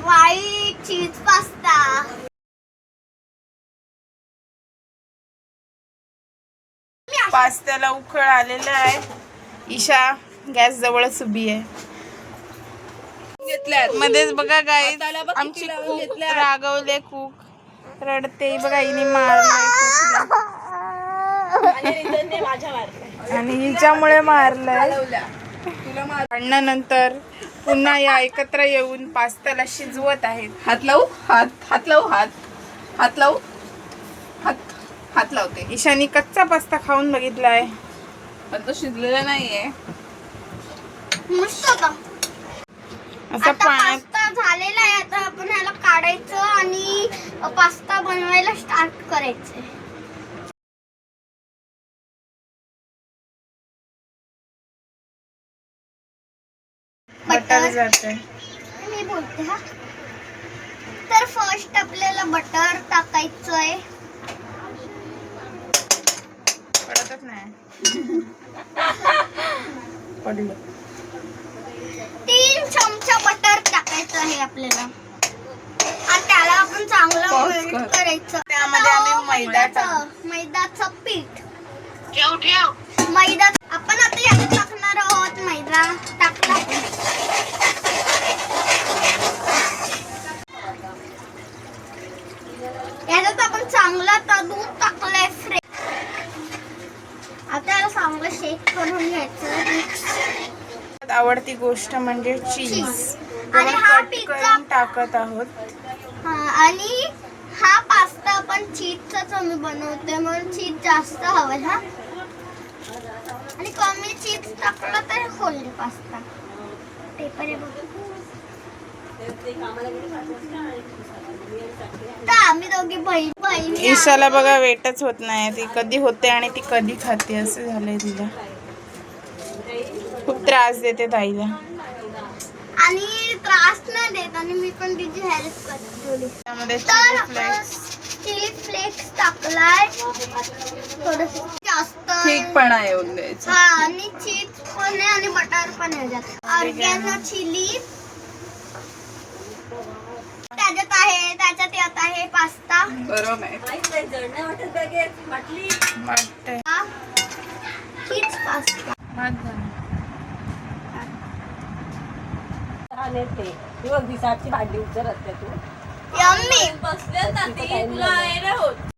White चीज pasta. पास्त्याला उकळ आलेला आहे. ईशा गॅस जवळच उभी आहे. मध्येच बघा गाईस आमची कूक रागवले. कूक रडते बघा. हिने मारलंय आणि हिच्यामुळे मारलंय. भांडणानंतर पुन्हा या एकत्र येऊन पास्त्याला शिजवत आहेत. हात लावू हात लावू हात लावू हात लावते. ईशानी कच्चा पास्ता खाऊन बघितलाय पण तो शिजलेला नाहीये. मस्त होता. असा आता पाण्यात पास्ता झालेला आहे. आता आपण ह्याला काढायचं आणि पास्ता बनवायला स्टार्ट करायचं. बटर जाते. मी बोलते हा. तर फर्स्ट आपल्याला बटर टाकायचंय. पडतच नाही. पडलं. 3 चमचा बटर टाकायचं आहे आपल्याला आणि त्याला आपण चांगलं मेल्ट करायचं. त्यामध्ये आम्ही मैदाचं पीठ मैदा आपण आता याच्यात टाकणार आहोत. मैदा टाकला. याच्यात आपण चांगला दूध टाकलंय फ्रेश. आता याला चांगलं शेक करून घ्यायचं. आवडती गोष्ट म्हणजे चीज. आणि हा कट पिझ्झा करून टाकत आहोत. आणि हा पास्ता आपण चीजचाच आम्ही बनवतोय म्हणून चीज जास्त हवं हा. आणि कमी चीज टाकलं तर होईल पास्ता. पेपर आहे बघ. तर आम्ही दोघी बहिणी ईशाला बघा वेटच होत नाही. ती कधी होते आणि ती कधी खाते असं झालंय तिला. खूप त्रास देते ताईला. आणि त्रास नाही देत आणि मी पण तिची हेल्प करते. त्यामध्ये चिली फ्लेक्स टाकलाय. थोडस जास्त ठीकपणा येऊन द्यायचं. हा आणि चीज पण आहे आणि बटर पण आहे. ऑर्गॅनो चिली त्याच्यात आहे. त्याच्यात येत आहे पास्ता. बरोबर आहे. चीज पास्ता. दिसाची भांडी उचल असते तू यम्मी. बसले ना ती तुला